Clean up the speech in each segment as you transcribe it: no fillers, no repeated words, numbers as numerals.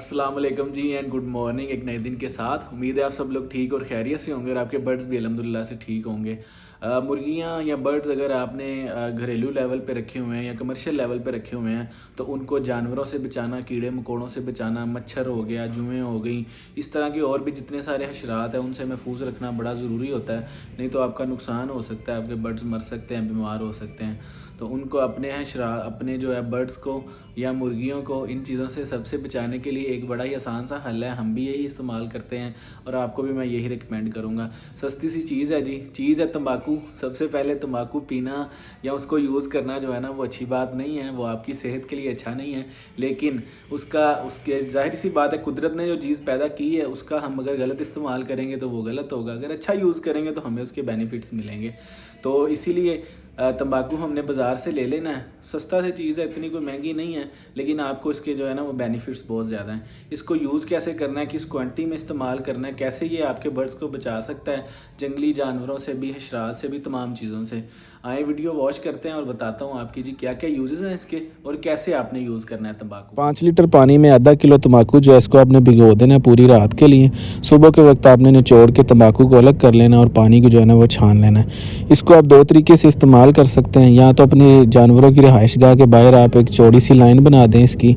अस्सलाम वालेकुम जी and good morning. एक नए दिन के साथ उम्मीद है आप सब लोग ठीक और खैरियत से होंगे और आपके बर्ड्स भी अल्हम्दुलिल्लाह से ठीक होंगे। मुर्गियाँ या बर्ड्स अगर आपने घरेलू लेवल पे रखे हुए हैं या कमर्शियल लेवल पे रखे हुए हैं तो उनको जानवरों से बचाना, कीड़े मकोड़ों से बचाना, मच्छर हो गया, जुएँ हो गई, इस तरह के और भी जितने सारे हशरात हैं उनसे महफूज रखना बड़ा ज़रूरी होता है। नहीं तो आपका नुकसान हो सकता है, आपके बर्ड्स मर सकते हैं, बीमार हो सकते हैं। तो उनको अपने जो है बर्ड्स को या मुर्गियों को इन चीज़ों से सबसे बचाने के लिए एक बड़ा ही आसान सा हल है। हम भी यही इस्तेमाल करते हैं और आपको भी मैं यही रिकमेंड करूँगा। सस्ती सी चीज़ है जी, चीज़ है तंबाकू। सबसे पहले तंबाकू पीना या उसको यूज़ करना जो है ना वो अच्छी बात नहीं है, वो आपकी सेहत के लिए अच्छा नहीं है। लेकिन उसके ज़ाहिर सी बात है, कुदरत ने जो चीज़ पैदा की है उसका हम अगर गलत इस्तेमाल करेंगे तो वो गलत होगा, अगर अच्छा यूज़ करेंगे तो हमें उसके बेनिफिट्स मिलेंगे। तो इसीलिए तंबाकू हमने बाज़ार से ले लेना है, सस्ता सी चीज़ है, इतनी कोई महंगी नहीं है, लेकिन आपको इसके जो है ना वो बेनिफिट्स बहुत ज़्यादा हैं। इसको यूज़ कैसे करना है, किस क्वांटिटी में इस्तेमाल करना है, कैसे ये आपके बर्ड्स को बचा सकता है जंगली जानवरों से भी, हशरात से भी, तमाम चीज़ों से। आए वीडियो वॉच करते हैं और बताता हूँ आपकी जी क्या क्या यूजेस हैं इसके और कैसे आपने यूज़ करना है तंबाकू को। 5 लीटर पानी में आधा किलो तम्बाकू जो है इसको आपने भिगो देना है पूरी रात के लिए। सुबह के वक्त आपने निचोड़ के तम्बाकू को अलग कर लेना और पानी को जो है ना वो छान लेना है। इसको आप दो तरीके से इस्तेमाल कर सकते हैं, या तो अपने जानवरों की रिहाइश गाह के बाहर आप एक चौड़ी सी लाइन बना दें इसकी।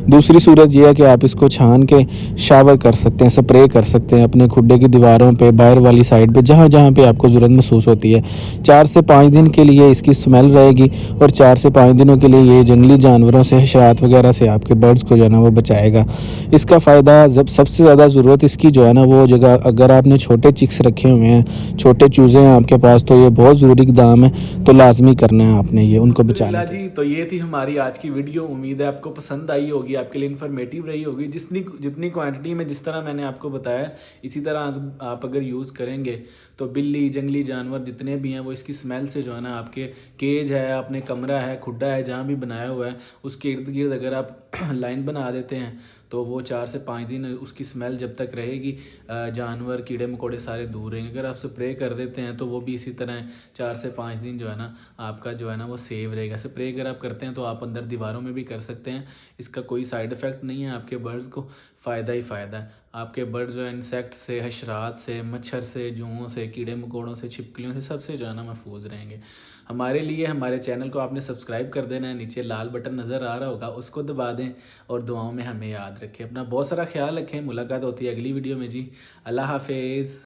दूसरी सूरत यह है कि आप इसको छान के शावर कर सकते हैं, स्प्रे कर सकते हैं अपने खुड्डे की दीवारों पर, बाहर वाली साइड पर, जहाँ जहाँ पर आपको ज़रूरत महसूस होती है। 4 से 5 दिन के लिए इसकी स्मेल रहेगी और 4 से 5 दिनों के लिए ये जंगली जानवरों से, हशरात वगैरह से आपके बर्ड्स को जो है ना वो बचाएगा। इसका फ़ायदा जब सबसे ज़्यादा ज़रूरत इसकी जो है ना वो जगह, अगर आपने छोटे चिक्स रखे हुए हैं, छोटे चूज़े हैं आपके पास, तो ये बहुत ज़रूरी इक़दाम है, तो लाजमी करना है आपने ये उनको बचाने के। जी, तो ये थी हमारी आज की वीडियो। उम्मीद है आपको पसंद आई होगी, आपके लिए इन्फॉर्मेटिव रही होगी। जितनी जितनी क्वांटिटी में जिस तरह मैंने आपको बताया, इसी तरह आप अगर यूज़ करेंगे तो बिल्ली, जंगली जानवर जितने भी हैं वो इसकी स्मेल से जो है ना, आपके केज है, आपने कमरा है, खुड्डा है, जहाँ भी बनाया हुआ है उसके इर्द गिर्द अगर आप लाइन बना देते हैं तो वो 4 से 5 दिन उसकी स्मेल जब तक रहेगी, जानवर, कीड़े मकोड़े सारे दूर रहेंगे। अगर आप स्प्रे कर देते हैं तो वो भी इसी तरह 4 से 5 दिन जो है ना आपका जो है ना वो सेव रहेगा। स्प्रे अगर आप करते हैं तो आप अंदर दीवारों में भी कर सकते हैं, इसका कोई साइड इफ़ेक्ट नहीं है, आपके बर्ड्स को फ़ायदा ही फ़ायदा है। आपके बर्ड्स जो है इंसेक्ट से, हशरात से, मच्छर से, जुओं से, कीड़े मकोड़ों से, छिपकलियों से, सबसे जो है ना महफूज रहेंगे। हमारे लिए हमारे चैनल को आपने सब्सक्राइब कर देना है, नीचे लाल बटन नज़र आ रहा होगा, उसको दबा दें और दुआओं में हमें याद रखें। अपना बहुत सारा ख्याल रखें। मुलाकात होती है अगली वीडियो में जी। अल्लाह हाफिज़।